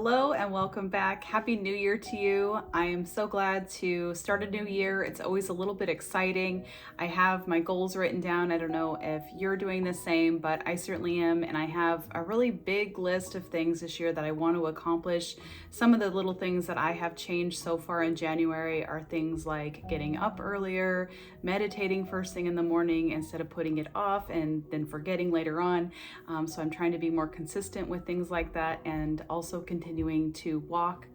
Hello and welcome back. Happy New Year to you. I am so glad to start a new year. It's always a little bit exciting. I have my goals written down. I don't know if you're doing the same, but I certainly am. And I have a really big list of things this year that I want to accomplish. Some of the little things that I have changed so far in January are things like getting up earlier, meditating first thing in the morning instead of putting it off and then forgetting later on. So I'm trying to be more consistent with things like that, and also continuing to walk.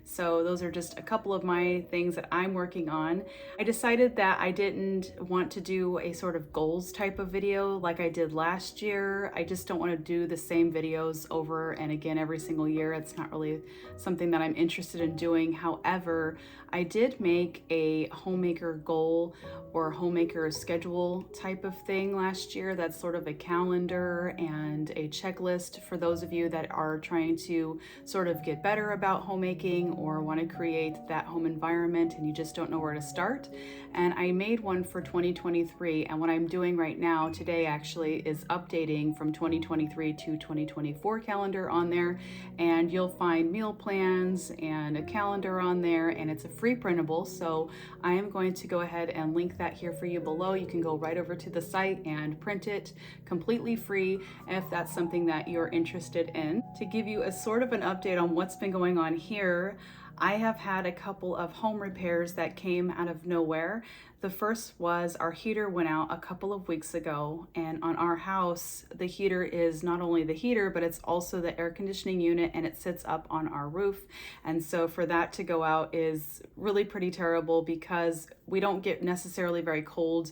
So those are just a couple of my things that I'm working on. I decided that I didn't want to do a sort of goals type of video like I did last year. I just don't want to do the same videos over and again every single year. It's not really something that I'm interested in doing. However, I did make a homemaker goal or homemaker schedule type of thing last year. That's sort of a calendar and a checklist for those of you that are trying to sort of get better about homemaking or want to create that home environment and you just don't know where to start. And I made one for 2023, and what I'm doing right now today actually is updating from 2023 to 2024 calendar on there, and you'll find meal plans and a calendar on there, and it's a free printable. So I am going to go ahead and link that here for you below. You can go right over to the site and print it completely free if that's something that you're interested in. To give you a sort of an update on what's been going on here, I have had a couple of home repairs that came out of nowhere. The first was our heater went out a couple of weeks ago, and on our house, the heater is not only the heater, but it's also the air conditioning unit, and it sits up on our roof. And so for that to go out is really pretty terrible because we don't get necessarily very cold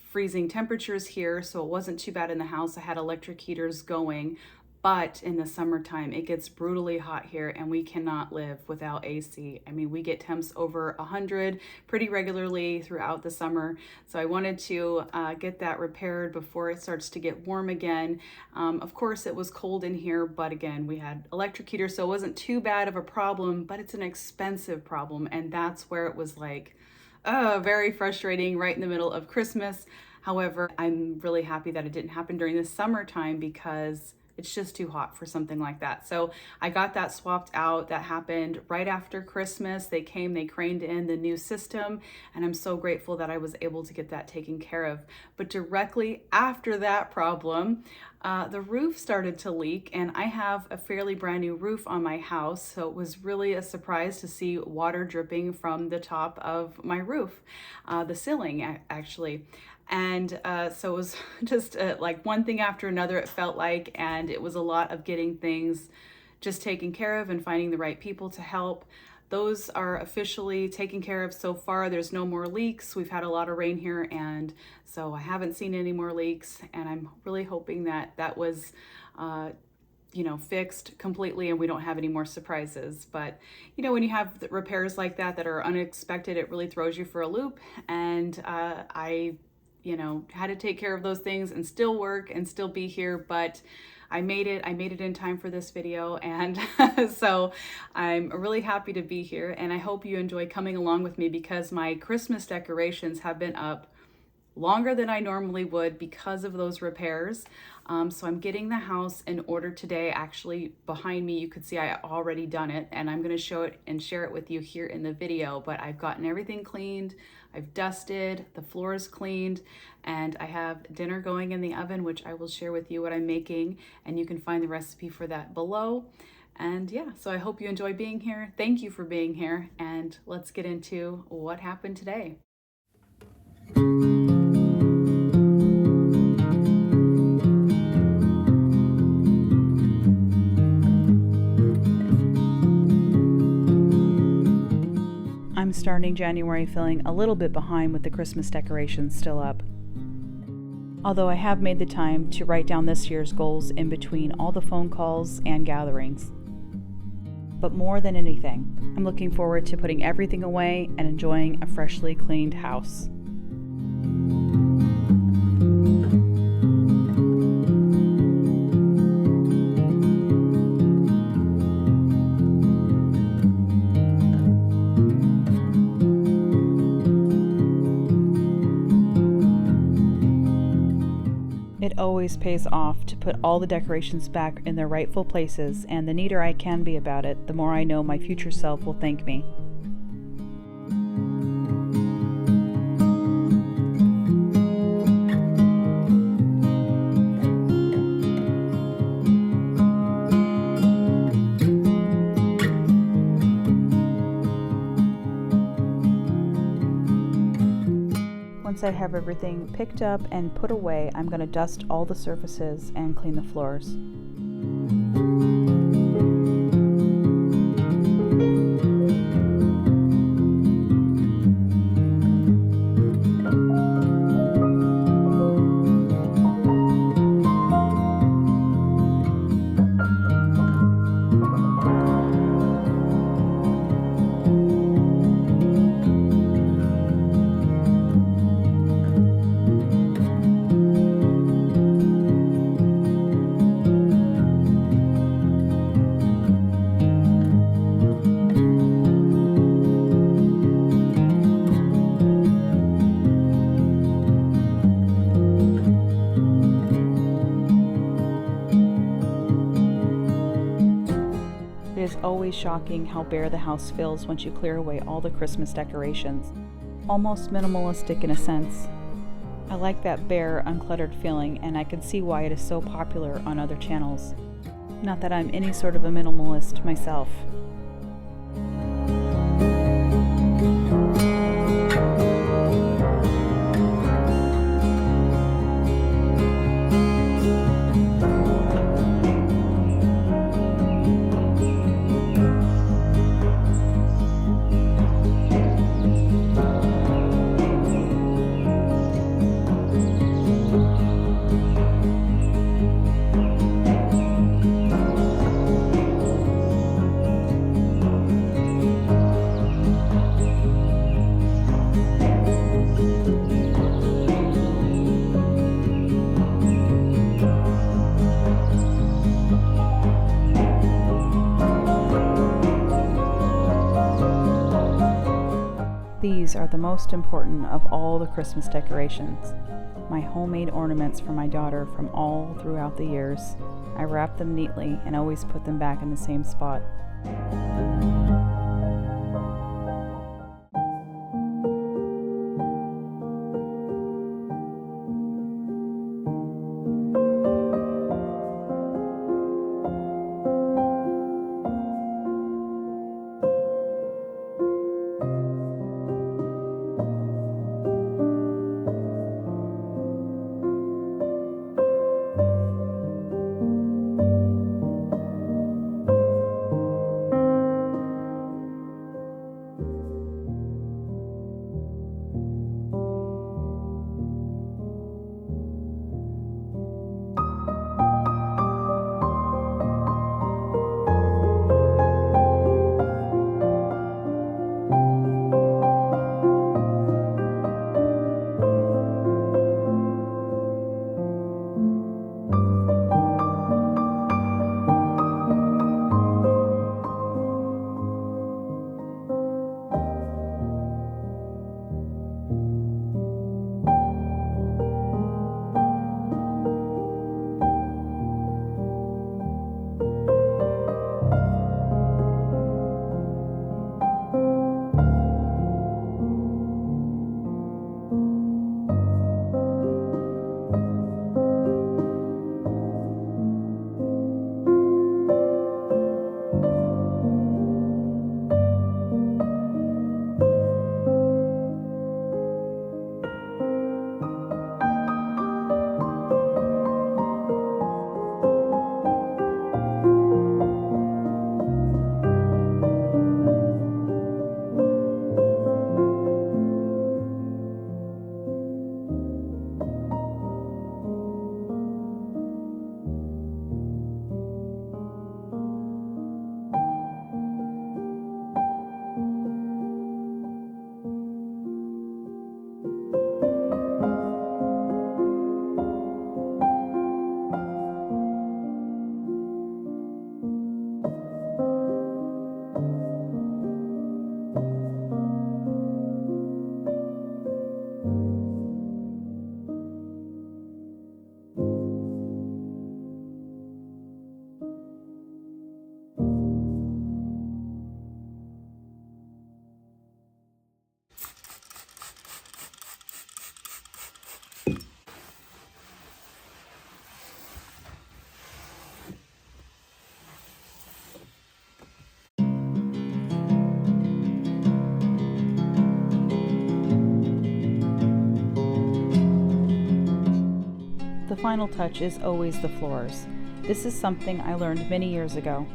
freezing temperatures here, so it wasn't too bad in the house. I had electric heaters going. But in the summertime, it gets brutally hot here and we cannot live without AC. I mean, we get temps over 100 pretty regularly throughout the summer. So I wanted to get that repaired before it starts to get warm again. Of course, it was cold in here, but again, we had electric heater, so it wasn't too bad of a problem, but it's an expensive problem. And that's where it was like, very frustrating right in the middle of Christmas. However, I'm really happy that it didn't happen during the summertime because it's just too hot for something like that. So I got that swapped out. That happened right after Christmas. They came, they craned in the new system, and I'm so grateful that I was able to get that taken care of. But directly after that problem, the roof started to leak, and I have a fairly brand new roof on my house. So it was really a surprise to see water dripping from the top of my roof, the ceiling actually. And so it was just like one thing after another, it felt like, and it was a lot of getting things just taken care of and finding the right people to help. Those are officially taken care of so far. There's no more leaks. We've had a lot of rain here, and so I haven't seen any more leaks, and I'm really hoping that that was fixed completely and we don't have any more surprises. But when you have repairs like that that are unexpected, it really throws you for a loop. And I had to take care of those things and still work and still be here, but I made it in time for this video. And so I'm really happy to be here, and I hope you enjoy coming along with me because my Christmas decorations have been up longer than I normally would because of those repairs. So I'm getting the house in order today. Actually, behind me, you could see I already done it, and I'm going to show it and share it with you here in the video. But I've gotten everything cleaned. I've dusted, the floor is cleaned, and I have dinner going in the oven, which I will share with you what I'm making, and you can find the recipe for that below. And yeah, so I hope you enjoy being here. Thank you for being here, and let's get into what happened today. I'm starting January feeling a little bit behind with the Christmas decorations still up. Although I have made the time to write down this year's goals in between all the phone calls and gatherings. But more than anything, I'm looking forward to putting everything away and enjoying a freshly cleaned house. It always always pays off to put all the decorations back in their rightful places, and the neater I can be about it, the more I know my future self will thank me. Once I have everything picked up and put away, I'm going to dust all the surfaces and clean the floors. It is always shocking how bare the house feels once you clear away all the Christmas decorations. Almost minimalistic in a sense. I like that bare, uncluttered feeling, and I can see why it is so popular on other channels. Not that I'm any sort of a minimalist myself. These are the most important of all the Christmas decorations. My homemade ornaments for my daughter from all throughout the years. I wrap them neatly and always put them back in the same spot. The final touch is always the floors. This is something I learned many years ago.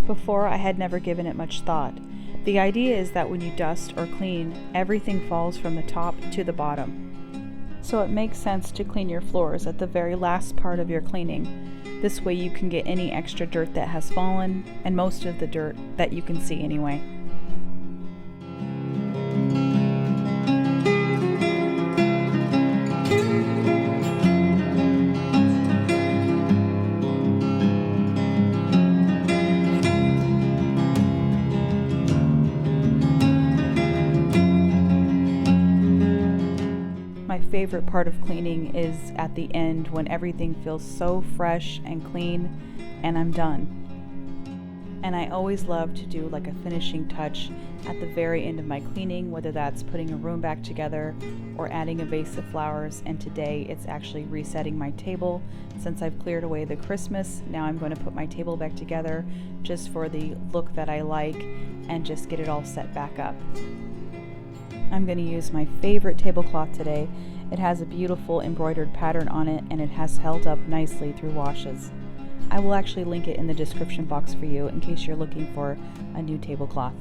Before, I had never given it much thought. The idea is that when you dust or clean, everything falls from the top to the bottom. So it makes sense to clean your floors at the very last part of your cleaning. This way you can get any extra dirt that has fallen, and most of the dirt that you can see anyway. My favorite part of cleaning is at the end when everything feels so fresh and clean and I'm done. And I always love to do like a finishing touch at the very end of my cleaning, whether that's putting a room back together or adding a vase of flowers. And today it's actually resetting my table. Since I've cleared away the Christmas, now I'm going to put my table back together just for the look that I like and just get it all set back up. I'm going to use my favorite tablecloth today. It has a beautiful embroidered pattern on it and it has held up nicely through washes. I will actually link it in the description box for you in case you're looking for a new tablecloth.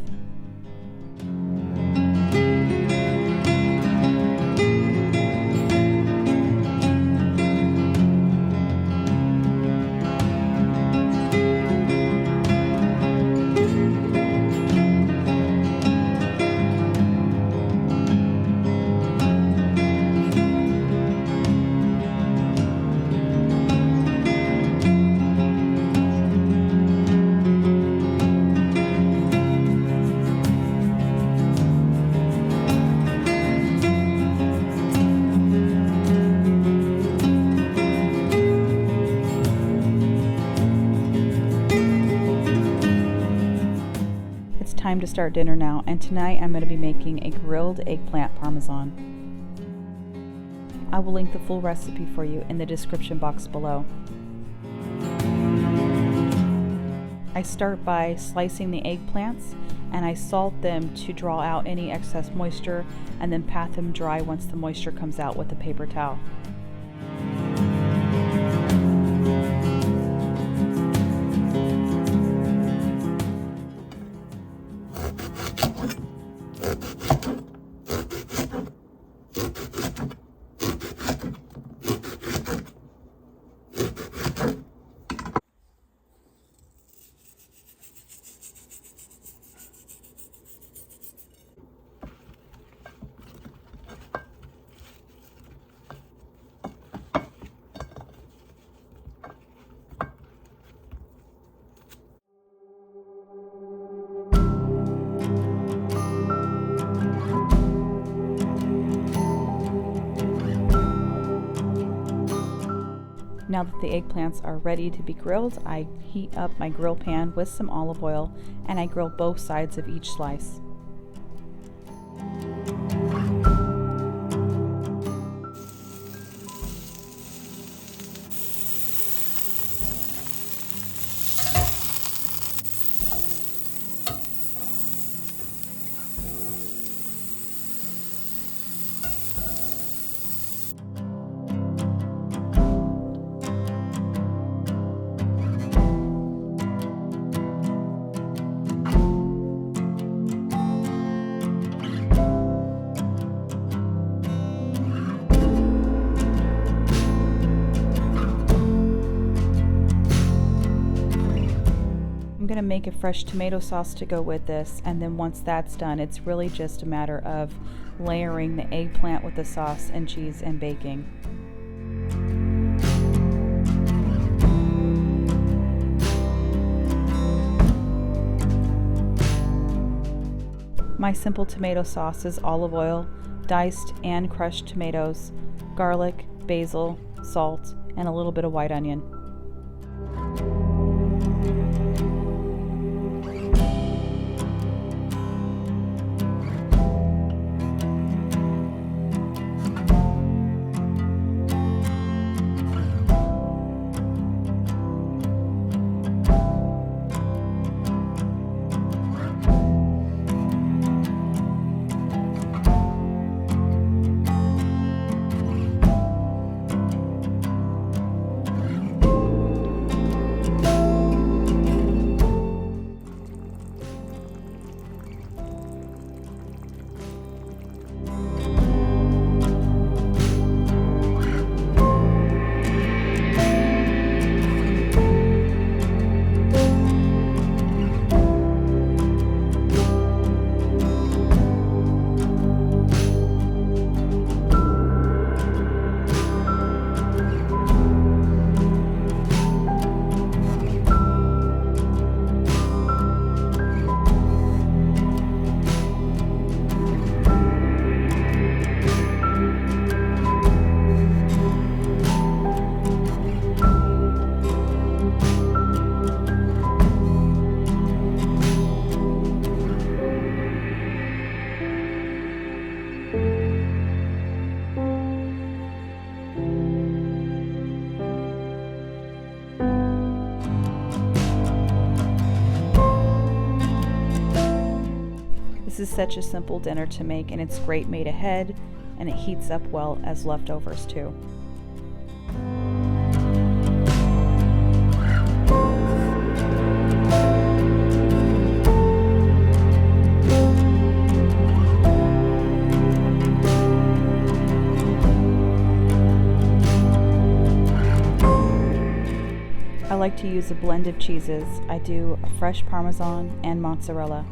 Time to start dinner now, and tonight I'm going to be making a grilled eggplant parmesan. I will link the full recipe for you in the description box below. I start by slicing the eggplants and I salt them to draw out any excess moisture and then pat them dry once the moisture comes out with a paper towel. Now that the eggplants are ready to be grilled, I heat up my grill pan with some olive oil and I grill both sides of each slice. I'm going to make a fresh tomato sauce to go with this, and then once that's done, it's really just a matter of layering the eggplant with the sauce and cheese and baking. My simple tomato sauce is olive oil, diced and crushed tomatoes, garlic, basil, salt, and a little bit of white onion. This is such a simple dinner to make, and it's great made ahead, and it heats up well as leftovers too. I like to use a blend of cheeses. I do a fresh Parmesan and mozzarella.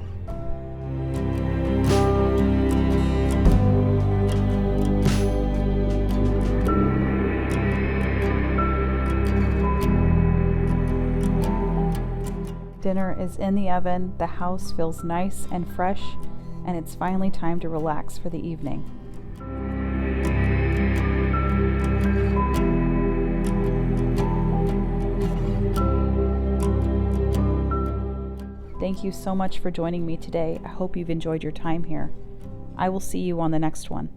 Dinner is in the oven, the house feels nice and fresh, and it's finally time to relax for the evening. Thank you so much for joining me today. I hope you've enjoyed your time here. I will see you on the next one.